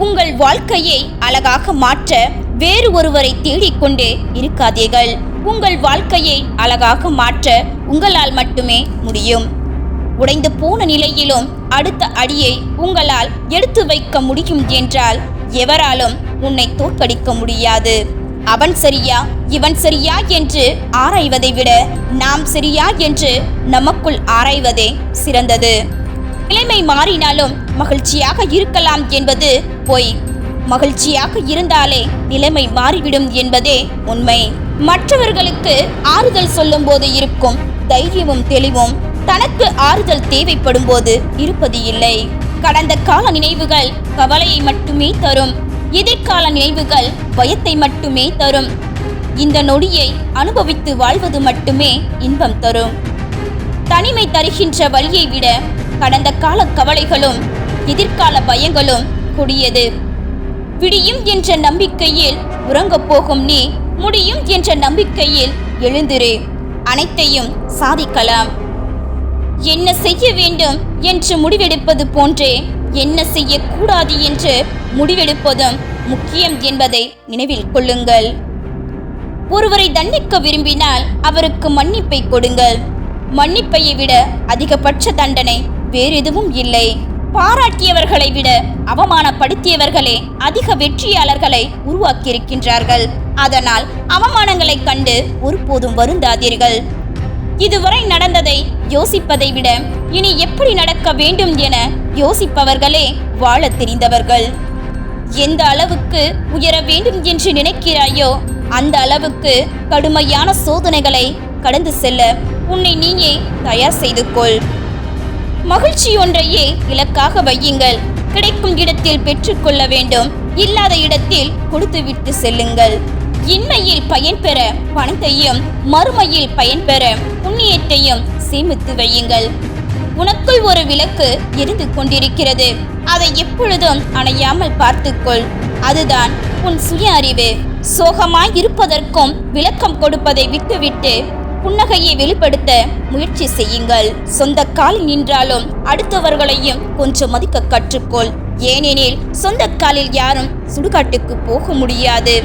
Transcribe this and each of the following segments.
உங்கள் வாழ்க்கையை அழகாக மாற்ற வேறு ஒருவரை தேடிக்கொண்டே இருக்காதீர்கள். உங்கள் வாழ்க்கையை அழகாக மாற்ற உங்களால் மட்டுமே முடியும். உடைந்து போன நிலையிலும் அடுத்த அடியை உங்களால் எடுத்து வைக்க முடியும் என்றால் எவராலும் உன்னை தோற்கடிக்க முடியாது. அவன் சரியா இவன் சரியா என்று ஆராய்வதை விட நாம் சரியா என்று நமக்குள் ஆராய்வதே சிறந்தது. நிலைமை மாறினாலும் மகிழ்ச்சியாக இருக்கலாம் என்பது பொய். மகிழ்ச்சியாக இருந்தாலே நிலைமை மாறிவிடும் என்பதே உண்மை. மற்றவர்களுக்கு ஆறுதல் சொல்லும் போது இருக்கும் தைரியமும் தெளிவும் தனக்கு ஆறுதல் தேவைப்படும் போது இருப்பது இல்லை. கடந்த கால நினைவுகள் கவலையை மட்டுமே தரும். எதிர்கால நினைவுகள் பயத்தை மட்டுமே தரும். இந்த நொடியை அனுபவித்து வாழ்வது மட்டுமே இன்பம் தரும். தனிமை தருகின்ற வழியை விட கடந்த கால கவலைகளும் எதிர்கால பயங்களும் கொடியது. விடியும் என்ற நம்பிக்கையில் உறங்கப் போகும் நீ முடியும் என்ற நம்பிக்கையில் எழுந்திரு. அனைத்தையும் சாதிக்கலாம். என்ன செய்ய வேண்டும் என்று முடிவெடுப்பது போன்றே என்ன செய்யக்கூடாது என்று முடிவெடுப்பதும் முக்கியம் என்பதை நினைவில் கொள்ளுங்கள். ஒருவரை தண்டிக்க விரும்பினால் அவருக்கு மன்னிப்பை கொடுங்கள். மன்னிப்பையை விட அதிகபட்ச தண்டனை வேறெதுவும் இல்லை. பாராட்டியவர்களை விட அவமானப்படுத்தியவர்களே அதிக வெற்றியாளர்களை உருவாக்கியிருக்கின்றார்கள். அதனால் அவமானங்களை கண்டு ஒருபோதும் வருந்தாதீர்கள். இதுவரை நடந்ததை யோசிப்பதை விட இனி எப்படி நடக்க வேண்டும் என யோசிப்பவர்களே வாழ தெரிந்தவர்கள். எந்த அளவுக்கு உயர வேண்டும் என்று நினைக்கிறாயோ அந்த அளவுக்கு கடுமையான சோதனைகளை கடந்து செல்ல உன்னை நீயே தயார் செய்து கொள். மகிழ்ச்சி ஒன்றையே இலக்காக வையுங்கள். கிடைக்கும் இடத்தில் பெற்றுக்கொள்ள வேண்டும், இல்லாத இடத்தில் கொடுத்துவிட்டு செல்லுங்கள். இன்மையில் பயன் பெற பணத்தையும் மறுமையில் பயன் பெற புண்ணியத்தையும் சேமித்து வையுங்கள். உனக்குள் ஒரு விளக்கு எரிந்து கொண்டிருக்கிறது. அதை எப்பொழுதும் அணையாமல் பார்த்துக்கொள். அதுதான் உன் சுய அறிவு. சோகமாய் இருப்பதற்கும் விளக்கம் கொடுப்பதை விட்டுவிட்டு புன்னகையை வெளிப்படுத்த முயற்சி செய்யுங்கள். சொந்த காலில் நின்றாலும் அடுத்தவர்களையும் கொஞ்சம் மதிக்க கற்றுக்கொள். ஏனெனில் சொந்த காலில் யாரும் சுடுகாட்டுக்கு போக முடியாது.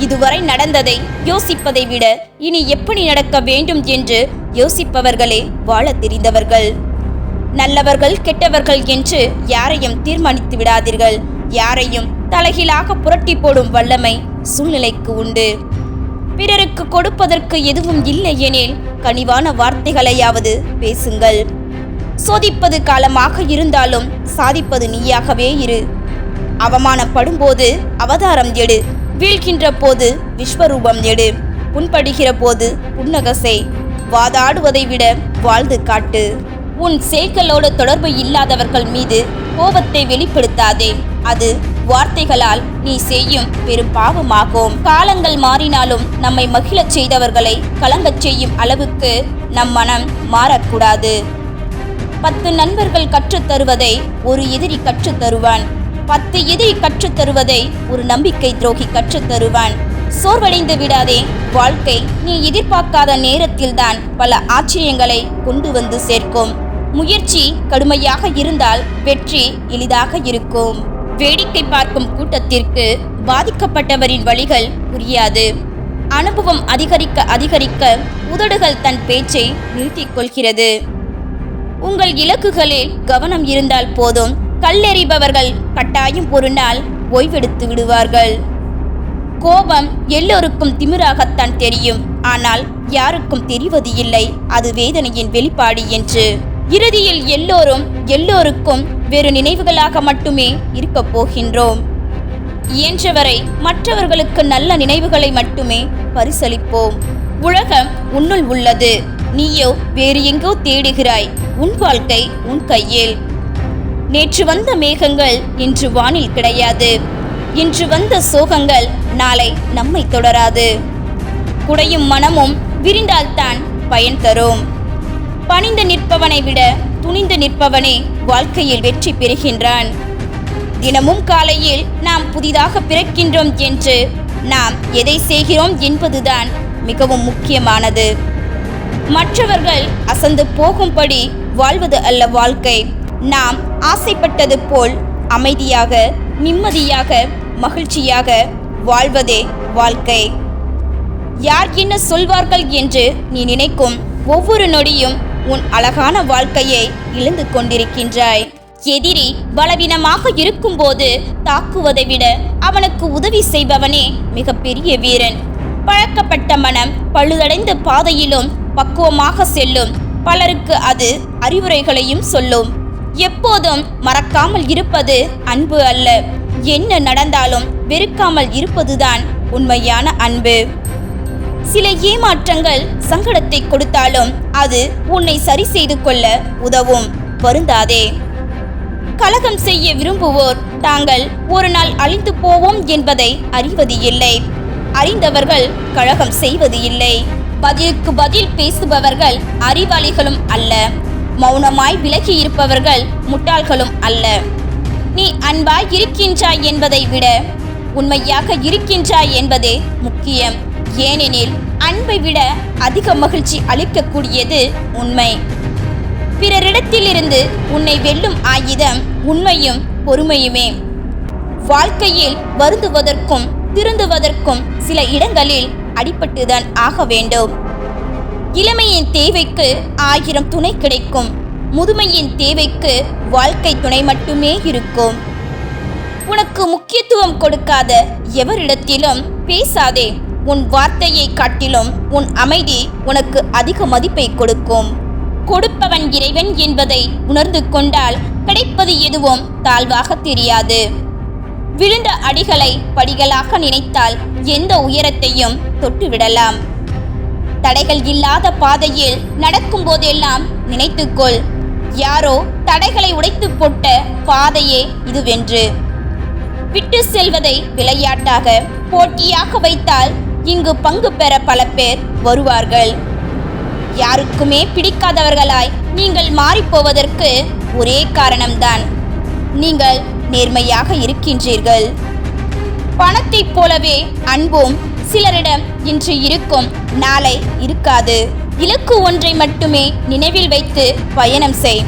இதுவரை நடந்ததை யோசிப்பதை விட இனி எப்படி நடக்க வேண்டும் என்று யோசிப்பவர்களே வாழ தெரிந்தவர்கள். நல்லவர்கள் கெட்டவர்கள் என்று யாரையும் தீர்மானித்து விடாதீர்கள். யாரையும் தலைகீழாக புரட்டி போடும் வல்லமை சூழ்நிலைக்கு உண்டு. பிறருக்கு கொடுப்பதற்கு எதுவும் இல்லை எனில் கனிவான வார்த்தைகளையாவது பேசுங்கள். சோதிப்பது காலமாக இருந்தாலும் சாதிப்பது நீயாகவே இரு. அவமானப்படும் போது அவதாரம் எடு. வீழ்கின்ற போது விஸ்வரூபம் எடு. புண்படுகிற போது புன்னகை. வாதாடுவதை விட வாழ்ந்து காட்டு. உன் செயல்களோடு தொடர்பு இல்லாதவர்கள் மீது கோபத்தை வெளிப்படுத்தாதே. அது வார்த்தைகளால் நீ செய்யும் பெரும் பாவமாகும். காலங்கள் மாறினாலும் நம்மை மகிழச் செய்தவர்களை கலங்கச் செய்யும் அளவுக்கு நம் மனம் மாறக்கூடாது. 10 நண்பர்கள் கற்றுத்தருவதை ஒரு எதிரி கற்றுத்தருவான். 10 எதிரி கற்றுத்தருவதை ஒரு நம்பிக்கை துரோகி கற்றுத்தருவான். சோர்வடைந்து விடாதே. வாழ்க்கை நீ எதிர்பார்க்காத நேரத்தில்தான் பல ஆச்சரியங்களை கொண்டு வந்து சேர்க்கும். முயற்சி கடுமையாக இருந்தால் வெற்றி எளிதாக இருக்கும். வேடிக்கை பார்க்கும் கூட்டத்திற்கு பாதிக்கப்பட்டவரின் வழிகள் புரியாது. அனுபவம் அதிகரிக்க அதிகரிக்க உதடுகள் தன் பேச்சை நிறுத்திக் கொள்கிறது. உங்கள் இலக்குகளில் கவனம் இருந்தால் போதும். கல்லெறிபவர்கள் கட்டாயம் ஒரு நாள் ஓய்வெடுத்து விடுவார்கள். கோபம் எல்லோருக்கும் திமிராகத்தான் தெரியும். ஆனால் யாருக்கும் தெரிவது இல்லை அது வேதனையின் வெளிப்பாடு என்று. இறுதியில் எல்லோருக்கும் வேறு நினைவுகளாக மட்டுமே இருக்கப் போகின்றோம். இயன்றவரை மற்றவர்களுக்கு நல்ல நினைவுகளை மட்டுமே பரிசளிப்போம். உலகம் உன்னுள் உள்ளது. நீயோ வேறு எங்கோ தேடுகிறாய். உன் வாழ்க்கை உன் கையில். நேற்று வந்த மேகங்கள் இன்று வானில் கிடையாது. இன்று வந்த சோகங்கள் நாளை நம்மை தொடராது. குடையும் மனமும் விரிந்தால்தான் பயன் தரும். பணிந்து நிற்பவனை விட துணிந்து நிற்பவனே வாழ்க்கையில் வெற்றி பெறுகின்றான். தினமும் காலையில் நாம் புதிதாக பிறக்கின்றோம் என்று நாம் எதை செய்கிறோம் என்பதுதான் மிகவும் முக்கியமானது. மற்றவர்கள் அசந்து போகும்படி வாழ்வது அல்ல வாழ்க்கை. நாம் ஆசைப்பட்டது போல் அமைதியாக நிம்மதியாக மகிழ்ச்சியாக வாழ்வதே வாழ்க்கை. யார் என்ன சொல்வார்கள் என்று நீ நினைக்கும் ஒவ்வொரு நொடியும் உன் அழகான வாழ்க்கையை இழந்து கொண்டிருக்கின்றாய். எதிரி பலவீனமாக இருக்கும்போது தாக்குவதை விட அவனுக்கு உதவி செய்பவனே மிகப்பெரிய வீரன். பழக்கப்பட்ட மனம் பழுதடைந்த பாதையிலும் பக்குவமாக செல்லும். பலருக்கு அது அறிவுரைகளையும் சொல்லும். எப்போதும் மறக்காமல் இருப்பது அன்பு அல்ல. என்ன நடந்தாலும் வெறுக்காமல் இருப்பதுதான் உண்மையான அன்பு. சில ஏமாற்றங்கள் சங்கடத்தை கொடுத்தாலும் அது உன்னை சரி செய்து கொள்ள உதவும். வருந்தாதே. கலகம் செய்ய விரும்புவோர் தாங்கள் ஒரு நாள் அழிந்து போவோம் என்பதை அறிவது இல்லை. அறிந்தவர்கள் கலகம் செய்வது இல்லை. பதிலுக்கு பதில் பேசுபவர்கள் அறிவாளிகளும் அல்ல. மௌனமாய் விலகி இருப்பவர்கள் முட்டாள்களும் அல்ல. நீ அன்பாய் இருக்கின்றாய் என்பதை விட உண்மையாக இருக்கின்றாய் என்பதே முக்கியம். ஏனெனில் அன்பை விட அதிக மகிழ்ச்சி அளிக்கக்கூடியது உண்மை. பிறரிடத்திலிருந்து உன்னை வெல்லும் ஆயுதம் உண்மையும் பொறுமையுமே. வாழ்க்கையில் வருந்துவதற்கும் திருந்துவதற்கும் சில இடங்களில் அடிபட்டுதான் ஆக வேண்டும். இளமையின் தேவைக்கு 1000 துணை கிடைக்கும். முதுமையின் தேவைக்கு வாழ்க்கை துணை மட்டுமே இருக்கும். உனக்கு முக்கியத்துவம் கொடுக்காத எவரிடத்திலும் பேசாதே. உன் வார்த்தையை காட்டிலும் உன் அமைதி உனக்கு அதிக மதிப்பை கொடுக்கும். கொடுப்பவன் இறைவன் என்பதை உணர்ந்து கொண்டால் கிடைப்பது எதுவும் தாழ்வாக தெரியாது. விழுந்த அடிகளை படிகளாக நினைத்தால் எந்த உயரத்தையும் தொட்டுவிடலாம். தடைகள் இல்லாத பாதையில் நடக்கும் போதெல்லாம் நினைத்துக்கொள், யாரோ தடைகளை உடைத்து போட்ட பாதையே இதுவென்று. விட்டு செல்வதை விளையாட்டாக போட்டியாக வைத்தால் இங்கு பங்கு பெற பல பேர் வருவார்கள். யாருக்குமே பிடிக்காதவர்களாய் நீங்கள் மாறிப்போவதற்கு ஒரே காரணம்தான், நீங்கள் நேர்மையாக இருக்கின்றீர்கள். பணத்தைப் போலவே அன்பும் சிலரிடம் இன்று இருக்கும், நாளை இருக்காது. இலக்கு ஒன்றை மட்டுமே நினைவில் வைத்து பயணம் செய்.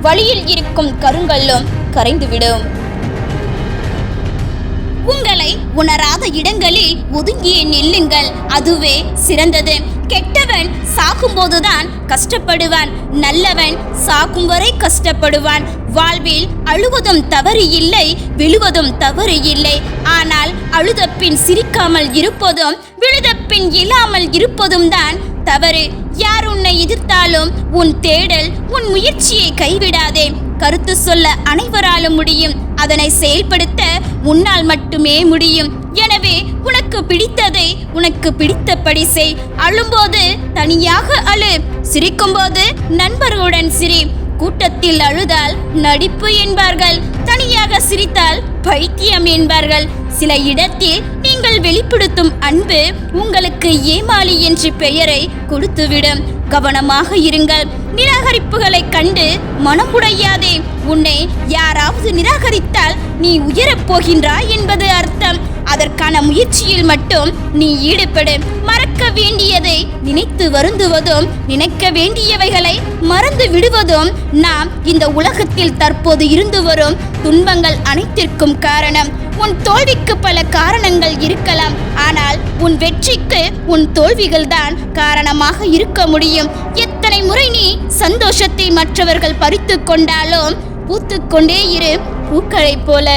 வழியில் இருக்கும் கருங்கல்லும் கரைந்துவிடும். உங்களை உணராத இடங்களில் ஒதுங்கியே நில்லுங்கள், அதுவே சிறந்தது. கெட்டவன் சாகும்போதுதான் கஷ்டப்படுவான், நல்லவன் சாகும் வரை கஷ்டப்படுவான். வாழ்வில் அழுவதும் தவறு இல்லை, விழுவதும் தவறு இல்லை. ஆனால் அழுத பின் சிரிக்காமல் இருப்பதும் விழுத பின் இல்லாமல் இருப்பதும் தான் தவறு. யார் உன்னை எதிர்த்தாலும் உன் தேடல் உன் முயற்சியை கைவிடாதே. கருத்து சொல்ல அனைவராலும் முடியும், அதனை செயல்படுத்த உன்னால் மட்டுமே முடியும். எனவே உனக்கு பிடித்ததை உனக்கு பிடித்தபடி செய். அழும்போது தனியாக அழு, சிரிக்கும்போது நண்பர்களுடன் சிரி. கூட்டத்தில் அழுதால் நடிப்பு என்பார்கள், தனியாக சிரித்தால் பைத்தியம் என்பார்கள். சில இடத்தில் நீங்கள் வெளிப்படுத்தும் அன்பு உங்களுக்கு ஏமாளி என்ற பெயரை கொடுத்துவிடும். கவனமாக இருங்கள். நிராகரிப்புகளை கண்டு மனமுடையாதே. உன்னை யாராவது நிராகரித்தால் நீ உயரப் போகின்றாய் என்பது அர்த்தம். அதற்கான முயற்சியில் மட்டும் நீ ஈடுபடு. மறக்க வேண்டியதை நினைத்து வருந்துவதும் நினைக்க வேண்டியவைகளை மறந்து விடுவதும் நாம் இந்த உலகத்தில் தற்போது இருந்து வரும் துன்பங்கள் அனைத்திற்கும் காரணம். உன் தோல்விக்கு பல காரணங்கள் இருக்கலாம், ஆனால் உன் வெற்றிக்கு உன் தோல்விகள் தான் காரணமாக இருக்க முடியும். எத்தனை முறை நீ சந்தோஷத்தை மற்றவர்கள் பறித்து கொண்டாலும் பூத்துக்கொண்டே இரு, பூக்களைப் போல.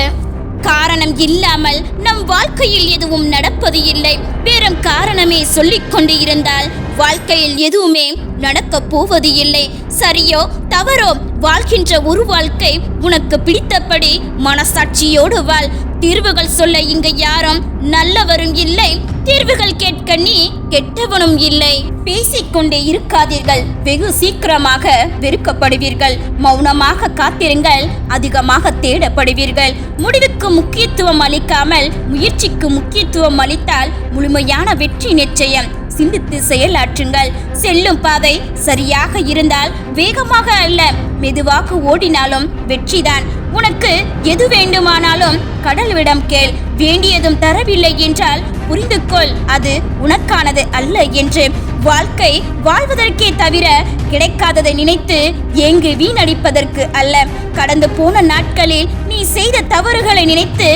காரணம் இல்லாமல் நம் வாழ்க்கையில் எதுவும் நடப்பது இல்லை. வெறும் காரணமே சொல்லிக் கொண்டு இருந்தால் வாழ்க்கையில் எதுவுமே நடக்கப் போவது இல்லை. சரியோ தவறோ வாழ்கின்ற ஒரு வாழ்க்கை உனக்கு பிடித்தபடி மனசாட்சியோடு வாழ். தீர்வுகள் சொல்ல இங்கு யாரும் நல்லவரும் இல்லை, தீர்வுகள் கேட்க நீ கெட்டவனும் இல்லை. பேசிக்கொண்டே இருக்காதீர்கள், வெகு சீக்கிரமாக வெறுக்கப்படுவீர்கள். மௌனமாக காத்திருங்கள், அதிகமாக தேடப்படுவீர்கள். முடிவுக்கு முக்கியத்துவம் அளிக்காமல் முயற்சிக்கு முக்கியத்துவம் அளித்தால் முழுமையான வெற்றி நிச்சயம். சிந்தித்து செயலாற்றுங்கள். செல்லும் பாதை சரியாக இருந்தால் வேகமாக அல்ல, மெதுவாக ஓடினாலும் வெற்றிதான். உனக்கு எது வேண்டுமானாலும் கடவுளிடம் கேள். வேண்டியதும் தரவில்லை என்றால் புரிந்து கொள், அது உனக்கானது அல்ல என்று. வாழ்க்கை வாழ்வதற்கே தவிர கிடைக்காததை நினைத்து ஏங்கு வீணடிப்பதற்கு அல்ல. கடந்து போன நாட்களில் நீ நீ செய்த தவறுகளை நினைத்து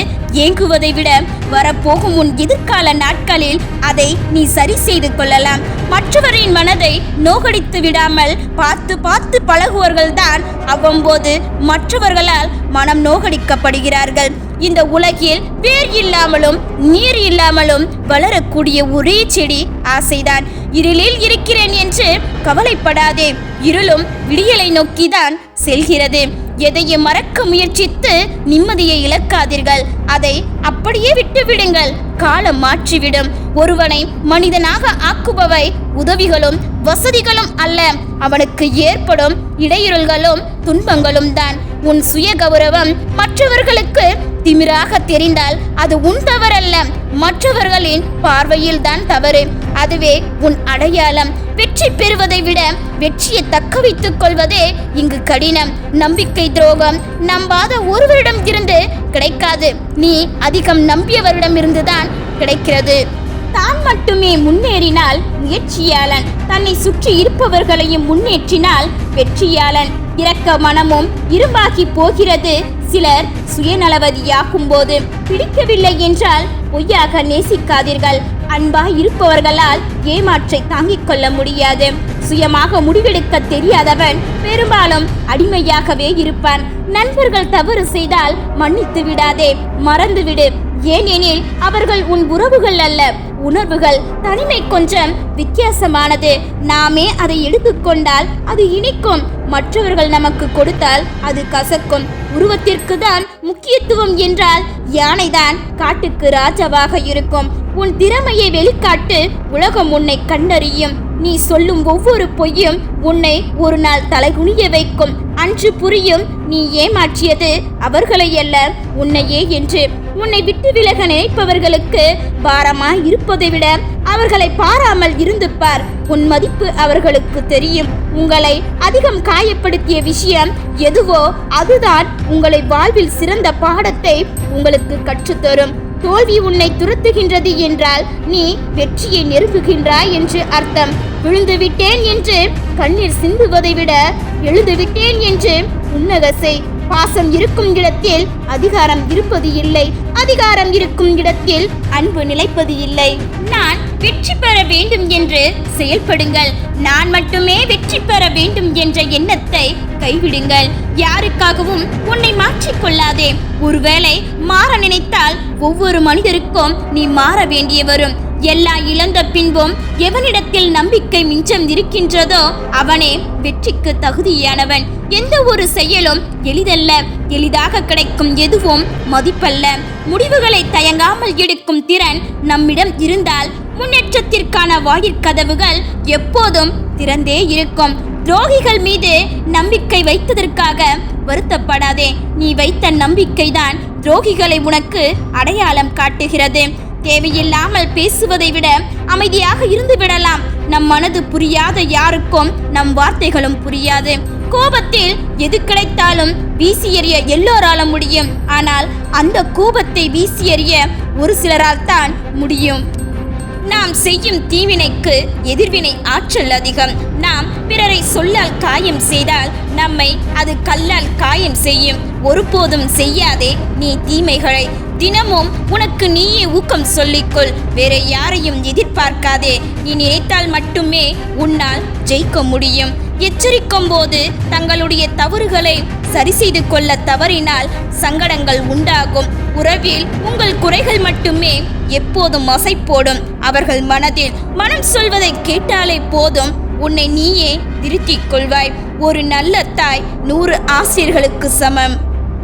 ஏங்குவதை விட வரப்போகும் உன் எதிர்கால நாட்களில் அதை நீ சரி செய்து கொள்ளலாம். மற்றவரின் மனதை நோகடித்து விடாமல் பார்த்து பார்த்து பழகுவர்கள்தான் அவ்வப்போது மற்றவர்களால் மனம் நோகடிக்கப்படுகிறார்கள். இந்த உலகில் வேர் இல்லாமலும் நீர் இல்லாமலும் வளரக்கூடிய ஒரே செடி ஆசைதான். இருளில் இருக்கிறேன் என்று கவலைப்படாதே, இருளும் விடியலை நோக்கிதான் செல்கிறது. எதையும் மறக்க முயற்சித்து நிம்மதியை இழக்காதீர்கள். அதை அப்படியே விட்டுவிடுங்கள், காலம் மாற்றிவிடும். ஒருவனை மனிதனாக ஆக்குபவை உதவிகளும் வசதிகளும் அல்ல, அவனுக்கு ஏற்படும் இடையூறுகளும் துன்பங்களும் தான். உன் சுய கௌரவம் மற்றவர்களுக்கு திமிராக தெரிந்தால் அது உன் தவறல்ல, மற்றவர்களின் பார்வையில் தான் தவறு. அதுவே உன் அடையாளம். வெற்றி பெறுவதை விட வெற்றியை தக்க வைத்துக் கொள்வதே இங்கு கடினம். நம்பிக்கை துரோகம் நம்பாத ஒருவரிடம் இருந்து கிடைக்காது, நீ அதிகம் நம்பியவரிடம் இருந்துதான் கிடைக்கிறது. தான் மட்டுமே முன்னேறினால் முயற்சியாளன், தன்னை சுற்றி இருப்பவர்களையும் முன்னேற்றினால் வெற்றியாளன். இரக்க மனமும் இரும்பாகி போகிறது. சிலர் சுயநலவதியாகும் போது பிடிக்கவில்லை என்றால் பொய்யாக நேசிக்காதீர்கள். அன்பாய் இருப்பவர்களால் ஏமாற்றை தாங்கிக் கொள்ள முடியாது. சுயமாக முடிவெடுக்க தெரியாதவன் பெரும்பாலும் அடிமையாகவே இருப்பான். நண்பர்கள் தவறு செய்தால் மன்னித்து விடாதே, மறந்துவிடு. ஏனெனில் அவர்கள் உன் உறவுகள் அல்ல, உணர்வுகள். தனிமை கொஞ்சம் வித்தியாசமானது. நாமே அதை எடுத்துக்கொண்டால் அது இனிக்கும், மற்றவர்கள் நமக்கு கொடுத்தால் அது கசக்கும். உருவத்திற்கு தான் முக்கியத்துவம் என்றால் யானைதான் காட்டுக்கு ராஜாவாக இருக்கும். உன் திறமையை வெளிக்காட்டு, உலகம் உன்னை கண்டறியும். நீ சொல்லும் ஒவ்வொரு பொய்யும் உன்னை ஒரு நாள் தலைகுனிய வைக்கும். அன்று புரியும் நீ ஏமாற்றியது அவர்களை அல்ல உன்னையே என்று. உன்னை விட்டு விலக நினைப்பவர்களுக்கு பாரமாய் இருப்பதை விட அவர்களை பாராமல் இருந்து பார். உன் மதிப்பு அவர்களுக்கு தெரியும். உங்களை அதிகம் காயப்படுத்திய விஷயம் எதுவோ அதுதான் உங்களை வாழ்வில் சிறந்த பாடத்தை உங்களுக்கு கற்றுத்தரும். தோல்வி உன்னை துரத்துகின்றது என்றால் நீ வெற்றியை நெருங்குகின்றாய் என்று அர்த்தம். விழுந்துவிட்டேன் என்று கண்ணீர் சிந்துவதை விட எழுந்துவிட்டேன் என்று புன்னகை. பாசம் இருக்கும் இடத்தில் அதிகாரம் இருப்பது இல்லை, அதிகாரம் இருக்கும் இடத்தில் அன்பு நிலைப்பது இல்லை. நான் வெற்றி பெற வேண்டும் என்று செயல்படுங்கள். நான் மட்டுமே வெற்றி பெற வேண்டும் என்ற எண்ணத்தை கைவிடுங்கள். யாருக்காகவும் உன்னை மாற்றிக்கொள்ளாதே. ஒருவேளை மாற நினைத்தால் ஒவ்வொரு மனிதருக்கும் நீ மாற வேண்டிய வரும். எல்லா இழந்த பின்பும் எவனிடத்தில் நம்பிக்கை மிஞ்சம் இருக்கின்றதோ அவனே வெற்றிக்கு தகுதியானவன். எந்த ஒரு செயலும் எளிதல்ல, எளிதாக கிடைக்கும் எதுவும் மதிப்பல்ல. முடிவுகளை தயங்காமல் எடுக்கும் திறன் நம்மிடம் இருந்தால் முன்னேற்றத்திற்கான வாயிற்கதவுகள் எப்போதும் திறந்தே இருக்கும். துரோகிகள் மீது நம்பிக்கை வைத்ததற்காக வருத்தப்படாதே. நீ வைத்த நம்பிக்கைதான் துரோகிகளை உனக்கு அடையாளம் காட்டுகிறது. தேவையில்லாமல் பேசுவதை விட அமைதியாக இருந்து விடலாம். நம் மனது புரியாத யாருக்கும் நம் வார்த்தைகளும் புரியாது. கோபத்தில் எது கிடைத்தாலும் வீசி எறிய எல்லோராலும் முடியும். ஆனால் அந்த கோபத்தை வீசி எறிய ஒரு சிலரால் தான் முடியும். நாம் செய்யும் தீவினைக்கு எதிர்வினை ஆற்றல் அதிகம். நாம் பிறரை சொல்லால் காயம் செய்தால் நம்மை அது கல்லால் காயம் செய்யும். ஒருபோதும் செய்யாதே நீ தீமைகளை. தினமும் உனக்கு நீயே ஊக்கம் சொல்லிக்கொள். வேற யாரையும் எதிர்பார்க்காதே. நீ நினைத்தால் மட்டுமே உன்னால் ஜெயிக்க முடியும். எச்சரிக்கும் போது தங்களுடைய தவறுகளை சரி செய்து கொள்ள தவறினால் சங்கடங்கள் உண்டாகும். உறவில் உங்கள் குறைகள் மட்டுமே எப்போதும் மசை போடும். அவர்கள் மனதில் மனம் சொல்வதை கேட்டாலே போதும், உன்னை நீயே திருத்திக் கொள்வாய். ஒரு நல்ல தாய் 100 ஆசிரியர்களுக்கு சமம்.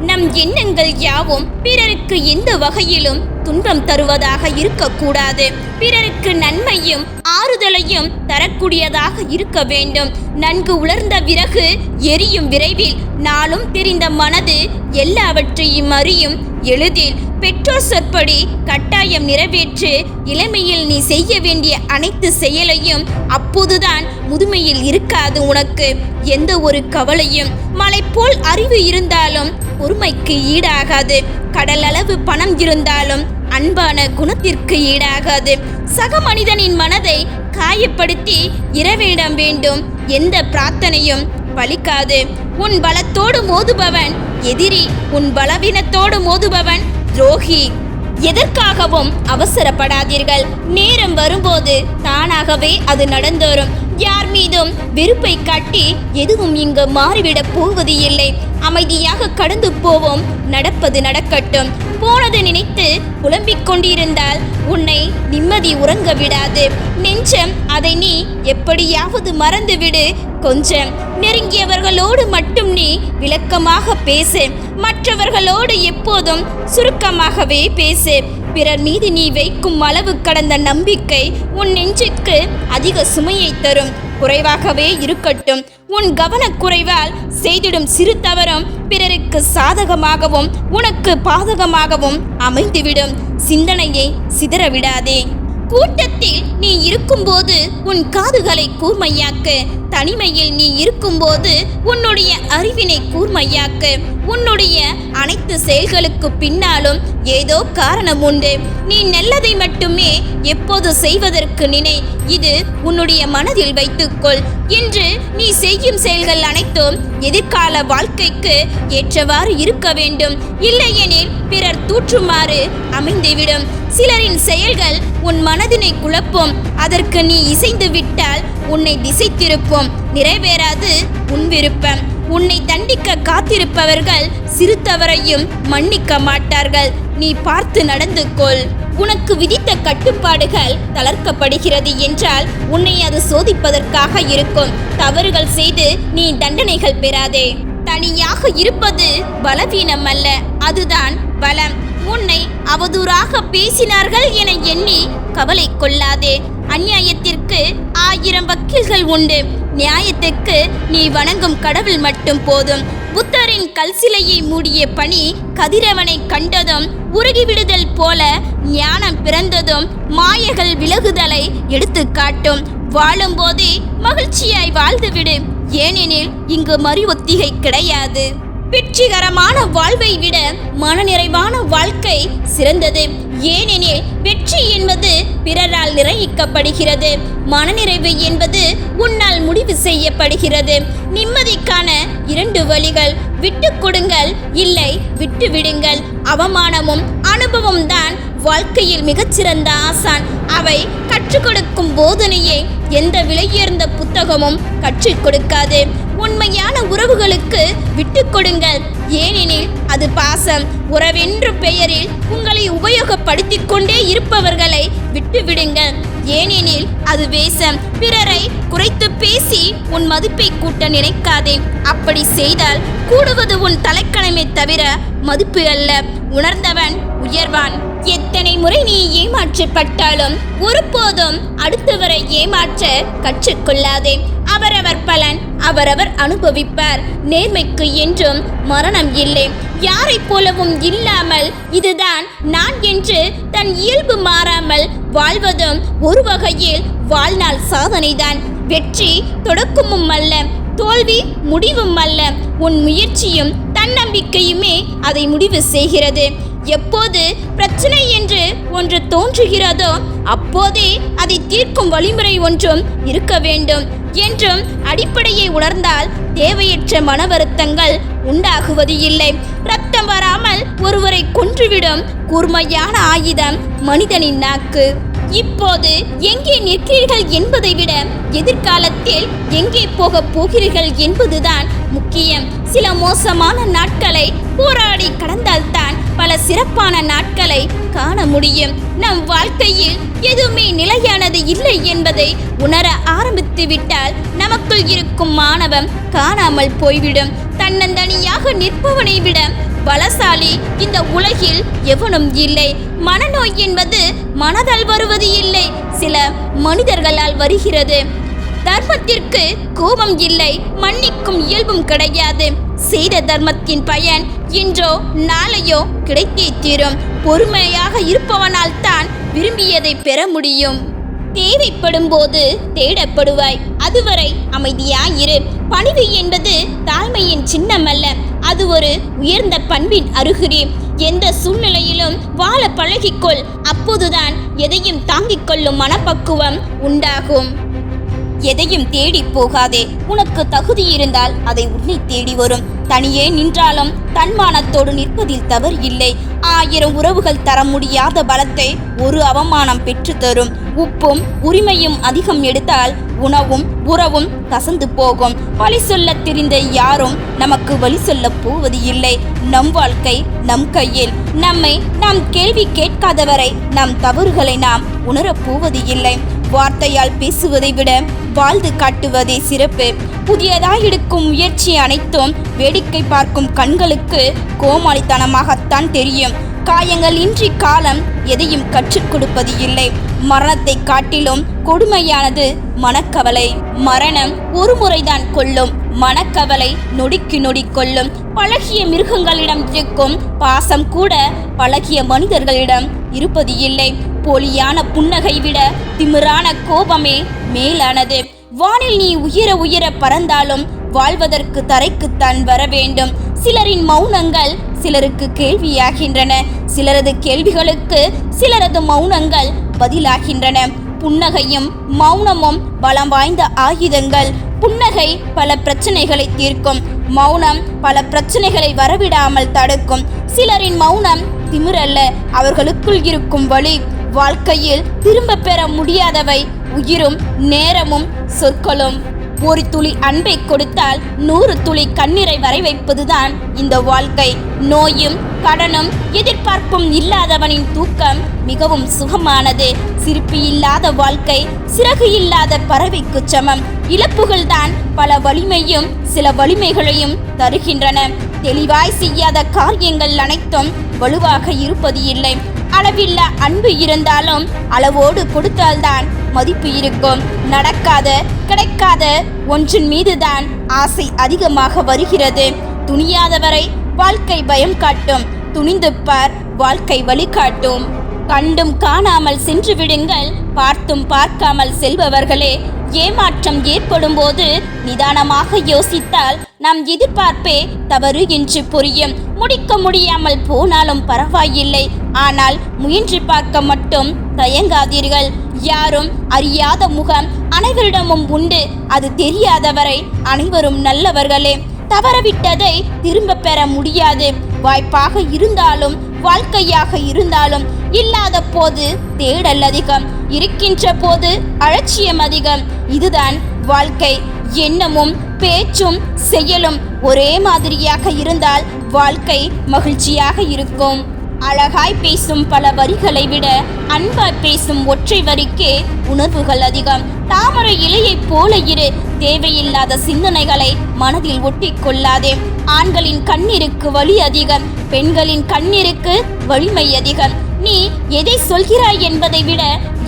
நம் எண்ணங்கள் யாவும் பிறருக்கு எந்த வகையிலும் துன்பம் தருவதாக இருக்கக்கூடாது. பிறருக்கு நன்மையும் ஆறுதலையும் தரக்கூடியதாக இருக்க வேண்டும். நன்கு உலர்ந்த விறகு எரியும் விரைவில். நாளும் தெரிந்த மனது எல்லாவற்றையும் அறியும் எளிதில். பெற்றோர் சொற்படி கட்டாயம் நிறைவேற்று. இளமையில் நீ செய்ய வேண்டிய அனைத்து செயலையும். அப்போதுதான் முதுமையில் இருக்காது உனக்கு எந்த ஒரு கவலையும். மலை போல் அறிவு இருந்தாலும் பொறுமைக்கு ஈடாகாது. கடல் அளவு பணம் இருந்தாலும் அன்பான குணத்திற்கு ஈடாகாது. சக மனிதனின் மனதை காயப்படுத்தி இறைவனிடம் வேண்டும் எந்த பிரார்த்தனையும் பலிக்காது. உன் பலத்தோடு மோதுபவன் எதிரி, உன் பலவீனத்தோடு மோதுபவன் துரோகி. எதற்காகவும் அவசரப்படாதீர்கள். நேரம் வரும்போது தானாகவே அது நடந்தேறும். யார் மீதும் வெறுப்பை காட்டி எதுவும் இங்கு மாறிவிடப் போவது இல்லை. அமைதியாக கடந்து போவோம். நடப்பது நடக்கட்டும். போனது நினைத்து புலம்பிக் கொண்டிருந்தால் உன்னை நிம்மதி உறங்க விடாது. நெஞ்சம், அதை நீ எப்படியாவது மறந்துவிடு. கொஞ்சம் நெருங்கியவர்களோடு மட்டும் நீ விளக்கமாக பேசு. மற்றவர்களோடு எப்போதும் சுருக்கமாகவே பேசு. பிறர் மீது நீ வைக்கும் அளவு கடந்த நம்பிக்கை உன் நெஞ்சுக்கு அதிக சுமையை தரும். குறைவாகவே இருக்கட்டும். உன் கவனக்குறைவால் செய்திடும் சிறு தவறும் பிறருக்கு சாதகமாகவும் உனக்கு பாதகமாகவும் அமைந்துவிடும். சிந்தனையை சிதறவிடாதே. கூட்டத்தில் நீ இருக்கும்போது உன் காதுகளை கூர்மையாக்கு. தனிமையில் நீ இருக்கும்போது உன்னுடைய அறிவினை கூர்மையாக்கு. உன்னுடைய அனைத்து செயல்களுக்கு பின்னாலும் ஏதோ காரணம் உண்டு. நீ நல்லதை மட்டுமே எப்போது செய்வதற்கு நினை. இது உன்னுடைய மனதில் வைத்துக்கொள். இன்று நீ செய்யும் செயல்கள் அனைத்தும் எதிர்கால வாழ்க்கைக்கு ஏற்றவாறு இருக்க வேண்டும். இல்லையெனில் பிறர் தூற்றுமாறு அமைந்துவிடும். சிலரின் செயல்கள் உன் மனதினை குழப்பும். அதற்கு நீ இசைந்து விட்டால் உன்னை திசை திருப்பும். நிறைவேறாது உன் விருப்பம். உன்னை தண்டிக்க காத்திருப்பவர்கள் சிறு தவறையும் மன்னிக்க மாட்டார்கள். நீ பார்த்து நடந்து கொள். உனக்கு விதித்த கட்டுப்பாடுகள் தளர்க்கப்படுகிறது என்றால் உன்னை அது சோதிப்பதற்காக இருக்கும். தவறுகள் செய்து நீ தண்டனைகள் பெறாதே. தனியாக இருப்பது பலவீனம் அல்ல, அதுதான் பலம். உன்னை அவதூறாக பேசினார்கள் என எண்ணி கவலை கொள்ளாதே. அநியாயத்திற்கு 1000 வக்கீல்கள் உண்டு. நியாயத்துக்கு நீ வணங்கும் கடவுள் மட்டும் போதும். புத்தரின் கல் சிலையை மூடிய பனி கதிரவனை கண்டதும் உருகிவிடுதல் போல ஞானம் பிறந்ததும் மாயைகள் விலகுதலை எடுத்து காட்டும். வாழும்போதே மகிழ்ச்சியாய் வாழ்ந்துவிடு. ஏனெனில் இங்கு மறு ஒத்திகை கிடையாது. வெற்றிகரமான வாழ்வை விட மனநிறைவான வாழ்க்கை சிறந்தது. ஏனெனில் வெற்றி என்பது பிறரால் நிர்ணயிக்கப்படுகிறது. மனநிறைவு என்பது உன்னால் முடிவு செய்யப்படுகிறது. நிம்மதிக்கான 2 வழிகள். விட்டு கொடுங்கள், இல்லை விட்டு விடுங்கள். அவமானமும் அனுபவம் தான் வாழ்க்கையில் மிகச்சிறந்த ஆசான். அவை கற்றுக் கொடுக்கும் போதனையை எந்த விலையுயர்ந்த புத்தகமும் கற்றுக் கொடுக்காது. உண்மையான உறவுகளுக்கு விட்டு கொடுங்கள். ஏனெனில் அது பாசம். உறவென்ற பெயரில் உங்களை உபயோகப்படுத்திக் கொண்டே இருப்பவர்களை விட்டுவிடுங்கள். ஏனெனில் அது வேஷம். பிறரை குறைத்து பேசி உன் மதிப்பை கூட்ட நினைக்காதே. அப்படி செய்தால் கூடுவது உன் தலைக்கணமே தவிர மதிப்பு அல்ல. உணர்ந்தவன் உயர்வான். எத்தனை முறை நீ ஏமாற்றப்பட்டாலும் ஒருபோதும் அடுத்தவரை ஏமாற்ற கற்றுக்கொள்ளாதே. அவரவர் பலன் அவரவர் அனுபவிப்பார். நேர்மைக்கு என்றும் மரணம் இல்லை. யாரை போலவும் இல்லாமல் இதுதான் நான் என்று தன் இயல்பு மாறாமல் வாழ்வதும் ஒரு வகையில் வாழ்நாள் சாதனைதான். வெற்றி தொடக்கமும் அல்ல, தோல்வி முடிவும் அல்ல. உன் முயற்சியும் தன்னம்பிக்கையுமே அதை முடிவு செய்கிறது. எப்போது பிரச்சனை என்று ஒன்று தோன்றுகிறதோ அப்போதே அதை தீர்க்கும் வழிமுறை ஒன்றும் இருக்க வேண்டும் என்றும் அடிப்படையை உணர்ந்தால் தேவையற்ற மன வருத்தங்கள் உண்டாகுவது இல்லை. ரத்தம் வராமல் ஒருவரை கொன்றுவிடும் கூர்மையான ஆயுதம் மனிதனின் நாக்கு. இப்போது எங்கே நிற்கிறீர்கள் என்பதை விட எதிர்காலத்தில் எங்கே போக போகிறீர்கள் என்பதுதான் முக்கியம். சில மோசமான நாட்களை போராடி கடந்தால்தான் பல சிறப்பான நாட்களை காண முடியும். நம் வாழ்க்கையில் எதுவுமே நிலையானது இல்லை என்பதை உணர ஆரம்பித்து விட்டால் நமக்குள் இருக்கும் மாணவம் காணாமல் போய்விடும். தன்னந்தனியாக நிற்பவனை விட பலசாலி இந்த உலகில் எவனும் இல்லை. மனநோய் என்பது மனதால் வருவது இல்லை, சில மனிதர்களால் வருகிறது. தர்மத்திற்கு கோபம் இல்லை, மன்னிக்கும் இயல்பும் கிடையாது. செய்த தர்மத்தின் பயன் இன்றோ நாளையோ கிடைத்தே தீரும். பொறுமையாக இருப்பவனால் தான் விரும்பியதை பெற முடியும். தேவைப்படும் போது தேடப்படுவாய். அதுவரை அமைதியாயிரு. பணிவு என்பது தாழ்மையின் சின்னம் அல்ல, அது ஒரு உயர்ந்த பண்பின் அறிகுறி. எந்த சூழ்நிலையிலும் வாழ பழகிக்கொள். அப்போதுதான் எதையும் தாங்கிக் கொள்ளும் மனப்பக்குவம் உண்டாகும். எதையும் தேடி போகாதே. உனக்கு தகுதி இருந்தால் அதை உன்னை தேடி வரும். தனியே நின்றாலும் தன்மானத்தோடு நிற்பதில் தவறு இல்லை. 1000 உறவுகள் தர முடியாத பலத்தை ஒரு அவமானம் பெற்று தரும். உப்பும் உரிமையும் அதிகம் எடுத்தால் உணவும் உறவும் கசந்து போகும். வழி சொல்ல தெரிந்த யாரும் நமக்கு வழி சொல்ல போவது இல்லை. நம் வாழ்க்கை நம் கையில். நம்மை நாம் கேள்வி கேட்காதவரை நம் தவறுகளை நாம் உணரப் போவது இல்லை. வார்த்தையால் பேசுவதை விட வாழ்ந்து காட்டுவதே சிறப்பு. புதியதாய் எடுக்கும் முயற்சி அனைத்தும் வேடிக்கை பார்க்கும் கண்களுக்கு கோமாளித்தனமாகத்தான் தெரியும். காயங்கள் இன்றி காலம் எதையும் கற்றுக் கொடுப்பது இல்லை. மரணத்தை காட்டிலும் கொடுமையானது மனக்கவலை. மரணம் ஒரு முறைதான் கொல்லும், மனக்கவலை நொடிக்கு நொடி கொல்லும். பழகிய மிருகங்களிடம் இருக்கும் பாசம் கூட பழகிய மனிதர்களிடம் இருப்பது இல்லை. போலியான புன்னகை விட திமிரான கோபமே மேலானது. வானில் நீ உயர உயர பறந்தாலும் வாழ்வதற்கு தரைக்குத்தான் வர வேண்டும். சிலரின் மௌனங்கள் சிலருக்கு கேள்வியாகின்றன. சிலரது கேள்விகளுக்கு சிலரது மௌனங்கள் பதிலாகின்றன. புன்னகையும் மௌனமும் பலம் வாய்ந்த ஆயுதங்கள். புன்னகை பல பிரச்சனைகளை தீர்க்கும். மௌனம் பல பிரச்சனைகளை வரவிடாமல் தடுக்கும். சிலரின் மௌனம் திமிரல்ல, அவர்களுக்குள் இருக்கும் வழி. வாழ்க்கையில் திரும்ப பெற முடியாதவை உயிரும் நேரமும் சொற்களும். ஒரு துளி அன்பை கொடுத்தால் 100 துளி கண்ணீரை வரை வைப்பதுதான் இந்த வாழ்க்கை. நோயும் கடனும் எதிர்பார்ப்பும் இல்லாதவனின் தூக்கம் மிகவும் சுகமானது. சிரிப்பு இல்லாத வாழ்க்கை சிறகு இல்லாத பறவைக்கு சமம். இழப்புகள் தான் பல வலிமையும் சில வலிமைகளையும் தருகின்றன. தெளிவாய் செய்யாத காரியங்கள் அனைத்தும் வலுவாக இருப்பது இல்லை. அளவில்லா அன்பு இருந்தாலும் அளவோடு கொடுத்தால்தான் மதிப்பு இருக்கும். நடக்காத கிடைக்காத ஒன்றின் மீதுதான் ஆசை அதிகமாக வருகிறது. துணியாதவரை வாழ்க்கை பயம் காட்டும். துணிந்து பார், வாழ்க்கை வழிகாட்டும். கண்டும் காணாமல் சென்று விடுங்கள், பார்த்தும் பார்க்காமல் செல்பவர்களே. ஏமாற்றம் ஏற்படும் போது நிதானமாக யோசித்தால் நம் எதிர்பார்ப்பே தவறு என்று புரியும். முடிக்க முடியாமல் போனாலும் பரவாயில்லை, ஆனால் முயன்று பார்க்க மட்டும் தயங்காதீர்கள். யாரும் அறியாத முகம் அனைவரிடமும் உண்டு. அது தெரியாதவரை அனைவரும் நல்லவர்களே. தவறவிட்டதை திரும்ப பெற முடியாது. வாய்ப்பாக இருந்தாலும் வாழ்க்கையாக இருந்தாலும் இல்லாத போது தேடல் அதிகம், இருக்கின்ற போது அலட்சியம் அதிகம். இதுதான் வாழ்க்கை. எண்ணமும் பேச்சும் செயலும் ஒரே மாதிரியாக இருந்தால் வாழ்க்கை மகிழ்ச்சியாக இருக்கும். அழகாய் பேசும் பல வரிகளை விட அன்பாய் பேசும் ஒற்றை வரிக்கே உணர்வுகள் அதிகம். தாமரை இலையை போல இரு. தேவையில்லாத சிந்தனைகளை மனதில் ஒட்டி கொள்ளாதே. ஆண்களின் கண்ணீருக்கு வலி அதிகம், பெண்களின் கண்ணீருக்கு வலிமை அதிகம். நீ எதை சொல்கிறாய் என்பதை விட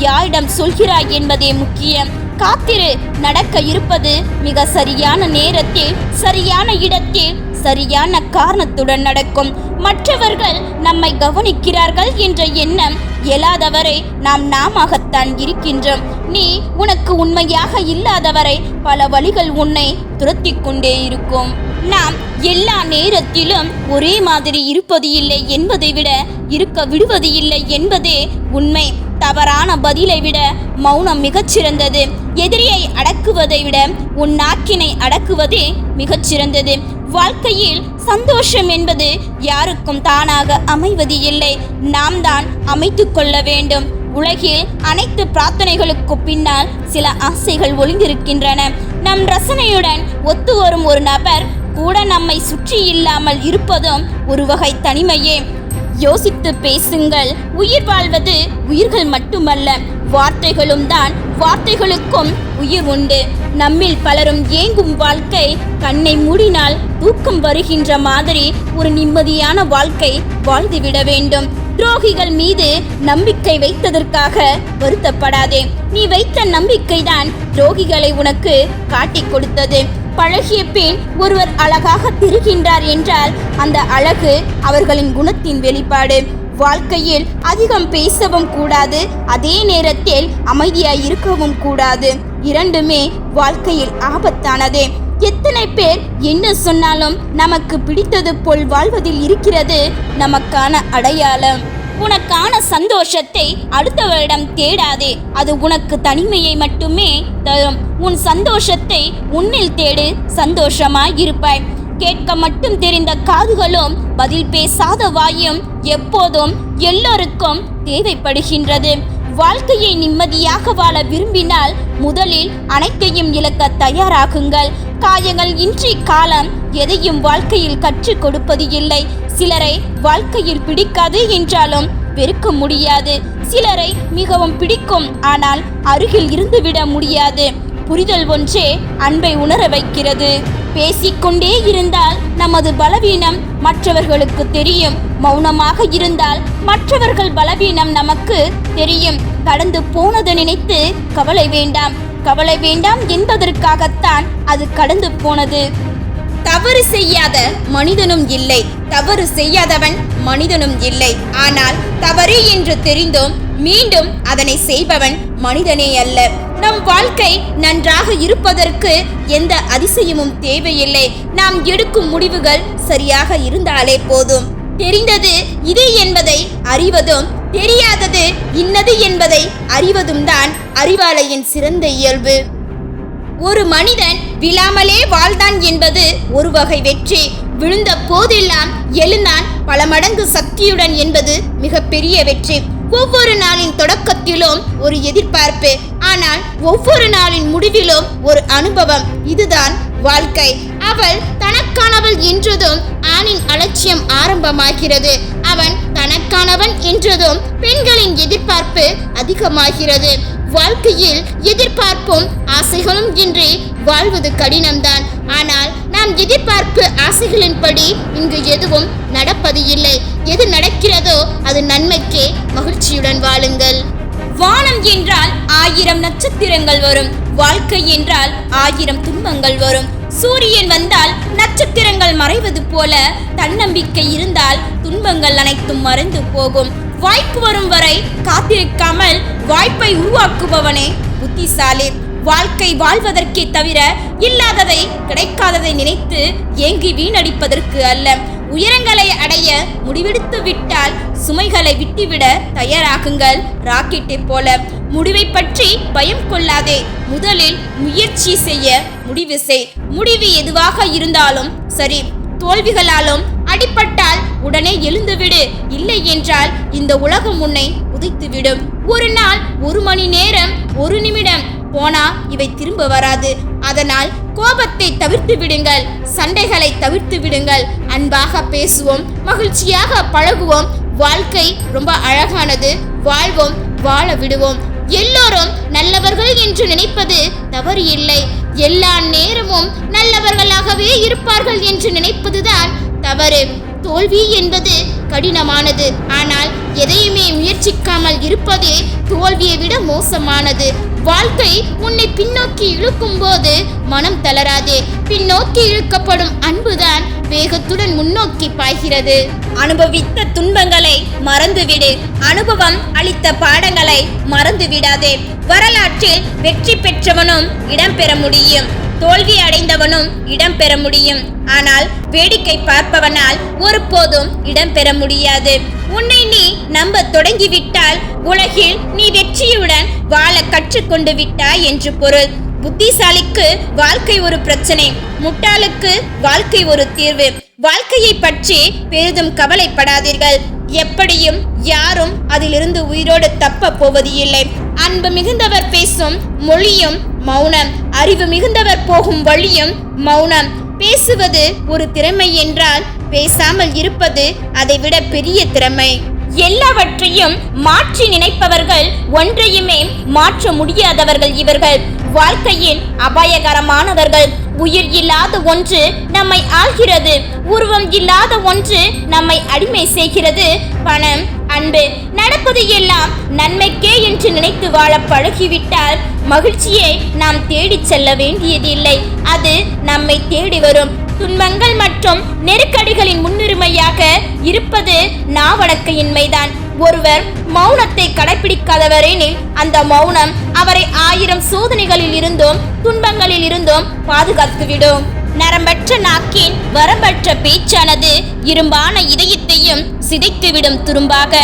யாரிடம் சொல்கிறாய் என்பதே முக்கியம். காத்திரு. நடக்க இருப்பது மிக சரியான நேரத்தில் சரியான இடத்தில் சரியான காரணத்துடன் நடக்கும். மற்றவர்கள் நம்மை கவனிக்கிறார்கள் என்ற எண்ணம் எழாதவரை நாம் நாமத்தான் இருக்கின்றோம். நீ உனக்கு உண்மையாக இல்லாதவரை பல வழிகள் உன்னை துரத்தி கொண்டே இருக்கும். நாம் எல்லா நேரத்திலும் ஒரே மாதிரி இருப்பது இல்லை என்பதை விட இருக்க விடுவது இல்லை என்பதே உண்மை. தவறான பதிலை விட மௌனம் மிகச்சிறந்தது. எதிரியை அடக்குவதை விட உன் நாக்கினை அடக்குவதே மிகச்சிறந்தது. வாழ்க்கையில் சந்தோஷம் என்பது யாருக்கும் தானாக அமைவது இல்லை, நாம் தான் அமைத்து கொள்ள வேண்டும். உலகில் அனைத்து பிரார்த்தனைகளுக்கு பின்னால் சில ஆசைகள் ஒளிந்திருக்கின்றன. நம் ரசனையுடன் ஒத்து வரும் ஒரு நபர் கூட நம்மை சுற்றி இல்லாமல் இருப்பதும் ஒரு வகை தனிமையே. யோசித்து பேசுங்கள். உயிர் வாழ்வது உயிர்கள் மட்டுமல்ல, வார்த்தைகளும் தான். வார்த்தைகளுக்கும் உயிர் உண்டு. நம்மில் பலரும் ஏங்கும் வாழ்க்கை கண்ணை மூடினால் தூக்கம் வருகின்ற மாதிரி ஒரு நிம்மதியான வாழ்க்கை வாழ்ந்துவிட வேண்டும். துரோகிகள் மீது நம்பிக்கை வைத்ததற்காக வருத்தப்படாதே. நீ வைத்த நம்பிக்கைதான் துரோகிகளை உனக்கு காட்டிக் கொடுத்தது. பழகிய பெண் ஒருவர் அழகாக தெரிகின்றார் என்றால் அந்த அழகு அவர்களின் குணத்தின் வெளிப்பாடு. வாழ்க்கையில் அதிகம் பேசவும் கூடாது, அதே நேரத்தில் அமைதியாய் இருக்கவும் கூடாது. இரண்டுமே வாழ்க்கையில் ஆபத்தானதே. எத்தனை பேர் என்ன சொன்னாலும் நமக்கு பிடித்தது போல் வாழ்வதில் இருக்கிறது நமக்கான அடையாளம். உனக்கான சந்தோஷத்தை அடுத்தவரிடம் தேடாதே. அது உனக்கு தனிமையை மட்டுமே தரும். உன் சந்தோஷத்தை உன்னில் தேடு, சந்தோஷமாய் இருப்பாய். கேட்க மட்டும் தெரிந்த காதுகளும் பதில் பேசாத வாயும் எப்போதும் எல்லோருக்கும் தேவைப்படுகின்றது. வாழ்க்கையை நிம்மதியாக வாழ விரும்பினால் முதலில் அனைத்தையும் இழக்க தயாராகுங்கள். காயங்கள் இன்றி காலம் எதையும் வாழ்க்கையில் கற்றுக் கொடுப்பது இல்லை. சிலரை வாழ்க்கையில் பிடிக்காது என்றாலும் வெறுக்க முடியாது. சிலரை மிகவும் பிடிக்கும், ஆனால் அருகில் இருந்துவிட முடியாது. புரிதல் ஒன்றே அன்பை உணர வைக்கிறது. பேசிக்கொண்டே இருந்தால் நமது பலவீனம் மற்றவர்களுக்கு தெரியும். மௌனமாக இருந்தால் மற்றவர்கள் பலவீனம் நமக்கு தெரியும். கடந்து போனதை நினைத்து கவலை வேண்டாம். கவலை வேண்டாம் என்பதற்காகத்தான் அது கடந்து போனது. தவறு செய்யாத மனிதனும் இல்லை, தவறு செய்யாதவன் மனிதனும் இல்லை. ஆனால் தவறு என்று தெரிந்தும் மீண்டும் அதனை செய்பவன் மனிதனே அல்ல. நம் வாழ்க்கை நன்றாக இருப்பதற்கு எந்த அதிசயமும் தேவையில்லை. நாம் எடுக்கும் முடிவுகள் சரியாக இருந்தாலே போதும். தெரிந்தது இது என்பதை அறிவதும் தெரியாதது இன்னது என்பதை அறிவதும் தான் அறிவாளையின் சிறந்த இயல்பு. ஒரு மனிதன் விழாமலே வாழ்ந்தான் என்பது ஒரு வகை வெற்றி. விழுந்த போதெல்லாம் எழுந்தான் பல மடங்கு சக்தியுடன் என்பது மிகப்பெரிய வெற்றி. ஒவ்வொரு நாளின் தொடக்கத்திலும் ஒரு எதிர்பார்ப்பு, ஆனால் ஒவ்வொரு நாளின் முடிவிலும் ஒரு அனுபவம். இதுதான் வாழ்க்கை. அவள் தனக்கானவள் என்றதும் ஆணின் அலட்சியம் ஆரம்பமாகிறது. அவன் தனக்கானவன் என்றதும் பெண்களின் எதிர்பார்ப்பு அதிகமாகிறது. வாழ்க்கையில் எதிர்பார்ப்பும் ஆசைகளும் இன்றி வாழ்வது கடினம்தான். ஆனால் நாம் எதிர்பார்ப்பு ஆசைகளின்படி இங்கு எதுவும் நடப்பது இல்லை. எது நடக்கிறதோ அது நன்மைக்கே. மகிழ்ச்சியுடன் வாழுங்கள். வானம் என்றால் 1000 நட்சத்திரங்கள் வரும். வாழ்க்கை என்றால் 1000 துன்பங்கள் வரும். சூரியன் வந்தால் நட்சத்திரங்கள் மறைவது போல தன்னம்பிக்கை இருந்தால் துன்பங்கள் அனைத்தும் மறைந்து போகும். வாய்ப்பு வரும் வரை காத்திருக்காமல் வாய்ப்பை உருவாக்குபவனே புத்திசாலி. வாழ்க்கை வாழ்வதற்கே தவிர இல்லாததை கிடைக்காததை நினைத்து ஏங்கி வீணடிப்பதற்கு அல்ல. உயரங்களை அடைய முடிவெடுத்து விட்டால் சுமைகளை விட்டுவிட தயாராகுங்கள். ராக்கெட்டை போல முடிவை பற்றி பயம் கொள்ளாதே. முதலில் முயற்சி செய்ய முடிவு செய். முடிவு எதுவாக இருந்தாலும் சரி. தோல்விகளாலும் அடிபட்டால் உடனே எழுந்துவிடு. இல்லை என்றால் இந்த உலகம் உன்னை உதைத்துவிடும். ஒரு நாள், ஒரு மணி நேரம், ஒரு நிமிடம் போனா இவை திரும்ப வராது. அதனால் கோபத்தை தவிர்த்து விடுங்கள். சண்டைகளை தவிர்த்து விடுங்கள். அன்பாக பேசுவோம், மகிழ்ச்சியாக பழகுவோம். வாழ்க்கை ரொம்ப அழகானது. வாழ்வோம், வாழ விடுவோம். எல்லோரும் நல்லவர்கள் என்று நினைப்பது தவறு இல்லை. எல்லா நேரமும் நல்லவர்களாகவே இருப்பார்கள் என்று நினைப்பதுதான் தவறு. தோல்வி என்பது கடினமானது. ஆனால் எதையுமே முயற்சிக்காமல் இருப்பதே தோல்வியை விட மோசமானது. வாழ்க்கை உன்னை பின்னோக்கி இழுக்கும் போது மனம் தளராதே. பின்னோக்கி இழுக்கப்படும் அன்புதான் வேகத்துடன் முன்னோக்கி பாய்கிறது. அனுபவித்த துன்பங்களை மறந்துவிடு. அனுபவம் அளித்த பாடங்களை மறந்து விடாதே. வரலாற்றில் வெற்றி பெற்றவனும் இடம்பெற முடியும், தோல்வி அடைந்தவனும் இடம்பெற முடியும். ஆனால் வேடிக்கை பார்ப்பவனால் ஒருபோதும் இடம்பெற முடியாது. உன்னை நீ நம்ப தொடங்கிவிட்டால் உலகில் நீ வெற்றியுடன் வாழ கற்றுக்கொண்டு விட்டாய் என்று பொருள். புத்திசாலிக்கு வாழ்க்கை ஒரு பிரச்சனை, முட்டாளுக்கு வாழ்க்கை ஒரு தீர்வு. வாழ்க்கையை பற்றி பெரிதும் கவலைப்படாதீர்கள். எப்படியும் யாரும் அதிலிருந்து உயிரோடு தப்ப போவது இல்லை. அன்பு மிகுந்தவர் பேசும் மொழியும் மௌனம். அறிவு மிகுந்தவர் போகும் வழியும் மௌனம். பேசுவது ஒரு திறமை என்றால் பேசாமல் இருப்பது அதைவிட பெரிய திறமை. எல்லாவற்றையும் மாற்றி நினைப்பவர்கள் ஒன்றையுமே மாற்ற முடியாதவர்கள் இவர்கள். வாழ்க்கையில் அபாயகரமானவர்கள். உயிர் இல்லாத ஒன்று நம்மை ஆள்கிறது. உருவம் இல்லாத ஒன்று நம்மை அடிமை செய்கிறது. பணம், அன்பு. நடப்பது எல்லாம் நன்மைக்கே என்று நினைத்து வாழ பழகிவிட்டால் மகிழ்ச்சியை நாம் தேடிச் செல்ல வேண்டியதில்லை. அது நம்மை தேடி வரும். துன்பங்கள் மற்றும் நெருக்கடிகளின் முன்னுரிமையாக இருப்பது நாவடக்கையின்மைதான். ஒருவர் மௌனத்தை கடைபிடிக்காதவரெனில் அந்த மௌனம் அவரை 1000 சோதனைகளில் இருந்தும் துன்பங்களில் இருந்தும் பாதுகாத்துவிடும். நரம்பற்ற நாக்கின் வரம்பற்ற பேச்சானது இரும்பான இதயத்தையும் சிதைத்துவிடும் துரும்பாக.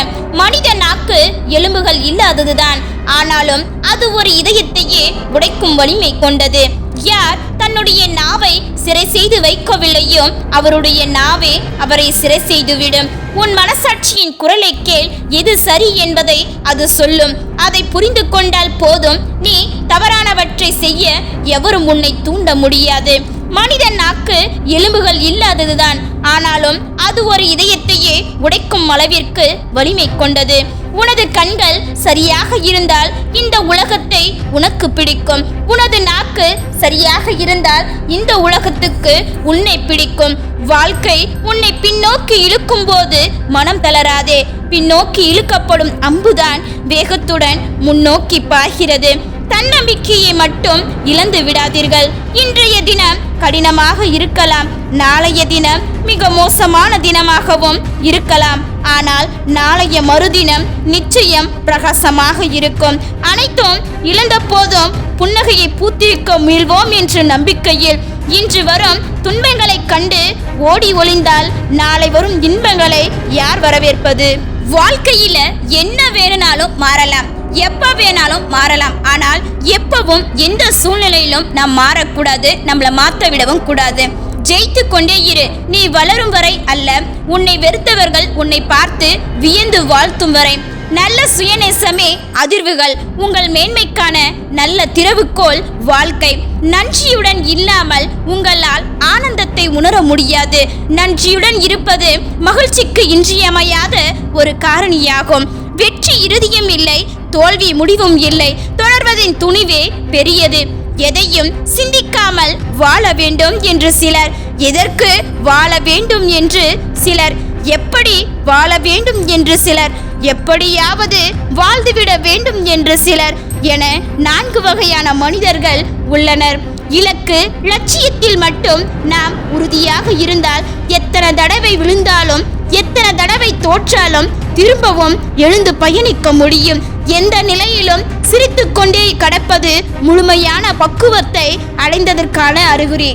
மனித நாக்கு எலும்புகள் இல்லாததுதான், ஆனாலும் அது ஒரு இதயத்தையே உடைக்கும் வலிமை கொண்டது. யார் தன்னுடைய நாவை சிறை செய்து வைக்கவில்லையோ அவருடைய நாவே அவரை சிறை செய்துவிடும். உன் மனசாட்சியின் குரலை கேள். எது சரி என்பதை அது சொல்லும். அதை புரிந்து கொண்டால் போதும். நீ தவறானவற்றை செய்ய எவரும் உன்னை தூண்ட முடியாது. மனித நாக்கு எலும்புகள் இல்லாததுதான், ஆனாலும் அது ஒரு இதயத்தையே உடைக்கும் அளவிற்கு வலிமை கொண்டது. உனது கண்கள் சரியாக இருந்தால் இந்த உலகத்தை உனக்கு பிடிக்கும். உனது நாக்கு சரியாக இருந்தால் இந்த உலகத்துக்கு உன்னை பிடிக்கும். வாழ்க்கை உன்னை பின்னோக்கி இழுக்கும் போது மனம் தளராதே. பின்னோக்கி இழுக்கப்படும் அம்புதான் வேகத்துடன் முன்னோக்கி பாய்கிறது. தன்னம்பிக்கையை மட்டும் இழந்து விடாதீர்கள். இன்றைய தினம் கடினமாக இருக்கலாம், நாளைய தினம் மிக மோசமான தினமாகவும் இருக்கலாம். ஆனால் நாளைய மறுதினம் நிச்சயம் பிரகாசமாக இருக்கும். அனைத்தும் இழந்த போதும் புன்னகையை பூத்திருக்க முயல்வோம் என்ற நம்பிக்கையில் இன்று வரும் துன்பங்களை கண்டு ஓடி ஒளிந்தால் நாளை வரும் இன்பங்களை யார் வரவேற்பது? வாழ்க்கையில என்ன வேணும்னாலும் மாறலாம், எப்ப வேணாலும் மாறலாம். ஆனால் எப்பவும் எந்த சூழ்நிலையிலும் நாம் மாறக்கூடாது, நம்மளை மாற்ற விடவும் கூடாது. ஜெயித்து கொண்டே இரு. நீ வளரும் வரை அல்ல, உன்னை வெறுத்தவர்கள் உன்னை பார்த்து வியந்து வாழ்த்தும் வரை. நல்ல சுயநேசமே அதிர்வுகள். உங்கள் மேன்மைக்கான நல்ல திறவுகோல் வாழ்க்கை. நன்றியுடன் இல்லாமல் உங்களால் ஆனந்தத்தை உணர முடியாது. நன்றியுடன் இருப்பது மகிழ்ச்சிக்கு இன்றியமையாத ஒரு காரணியாகும். வெற்றி இறுதியும் இல்லை, தோல்வி முடிவும் இல்லை. தொடர்வதின் துணிவே பெரியது. எதையும் சிந்திக்காமல் வாழ வேண்டும் என்று சிலர், எதற்கு வாழ வேண்டும் என்று சிலர், எப்படி வாழ வேண்டும் என்று சிலர், எப்படியாவது வாழ்ந்துவிட வேண்டும் என்று சிலர் என 4 வகையான மனிதர்கள் உள்ளனர். இலக்கு லட்சியத்தில் மட்டும் நாம் உறுதியாக இருந்தால் எத்தனை தடவை விழுந்தாலும் எத்தனை தடவை தோற்றாலும் திரும்பவும் எழுந்து பயணிக்க முடியும். எந்த நிலையிலும் சிரித்துக்கொண்டே கடப்பது முழுமையான பக்குவத்தை அடைந்ததற்கான அறிகுறி.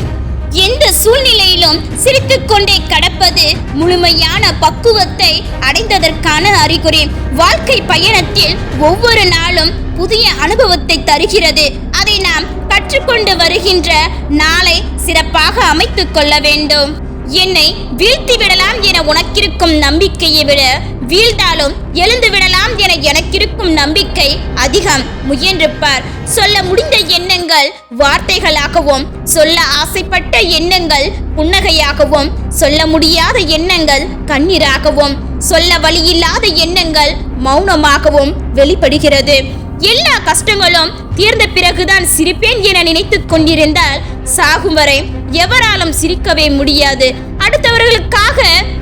எந்த சூழ்நிலையிலும் சிரித்துக்கொண்டே கடப்பது முழுமையான பக்குவத்தை அடைந்ததற்கான அறிகுறி. வாழ்க்கை பயணத்தில் ஒவ்வொரு நாளும் புதிய அனுபவத்தை தருகிறது. அதை நாம் கற்றுக்கொண்டு வருகின்ற நாளை சிறப்பாக அமைத்துக் கொள்ள வேண்டும். என்னை வீழ்த்தி விடலாம் என உனக்கிருக்கும் நம்பிக்கையை விட வீழ்ந்தாலும் எழுந்து விடலாம் என எனக்கிருக்கும் நம்பிக்கை அதிகம். முயன்று பார். சொல்ல முடிந்த எண்ணங்கள் வார்த்தைகளாகவும், சொல்ல ஆசைப்பட்ட எண்ணங்கள் புன்னகையாகவும், சொல்ல முடியாத எண்ணங்கள் கண்ணீராகவும், சொல்ல வழியில்லாத எண்ணங்கள் மௌனமாகவும் வெளிப்படுகிறது. எல்லா கஷ்டங்களும் தீர்ந்த பிறகுதான் சிரிப்பேன் என நினைத்து கொண்டிருந்தால் சாகும் வரை எவராலும் சிரிக்கவே முடியாது. அடுத்தவர்களுக்காக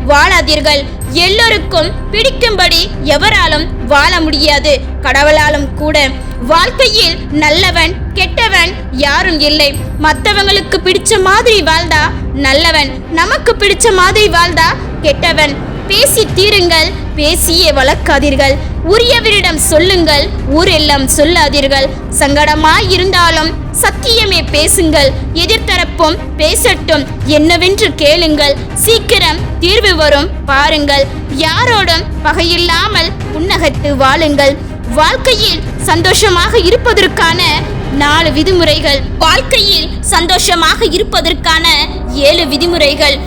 வாழாதீர்கள். எல்லோருக்கும் பிடிக்கும்படி எவராலும் வாழ முடியாது, கடவுளாலும் கூட. வாழ்க்கையில் நல்லவன் கெட்டவன் யாரும் இல்லை. மற்றவங்களுக்கு பிடிச்ச மாதிரி வாழ்ந்தா நல்லவன், நமக்கு பிடிச்ச மாதிரி வாழ்ந்தா கெட்டவன். பேசி தீருங்கள், பேசியே வளர்க்காதீர்கள். உரியவரிடம் சொல்லுங்கள், ஊரெல்லாம் சொல்லாதீர்கள். சங்கடமாய் இருந்தாலும் சத்தியமே பேசுங்கள். எதிர்த்தரப்பும் பேசட்டும், என்னவென்று கேளுங்கள். சீக்கிரம் தீர்வு வரும் பாருங்கள். யாரோடும் பகையில்லாமல் புன்னகைத்து வாழுங்கள். வாழ்க்கையில் சந்தோஷமாக இருப்பதற்கான 4 விதிமுறைகள். வாழ்க்கையில் சந்தோஷமாக இருப்பதற்கான 7 விதிமுறைகள்.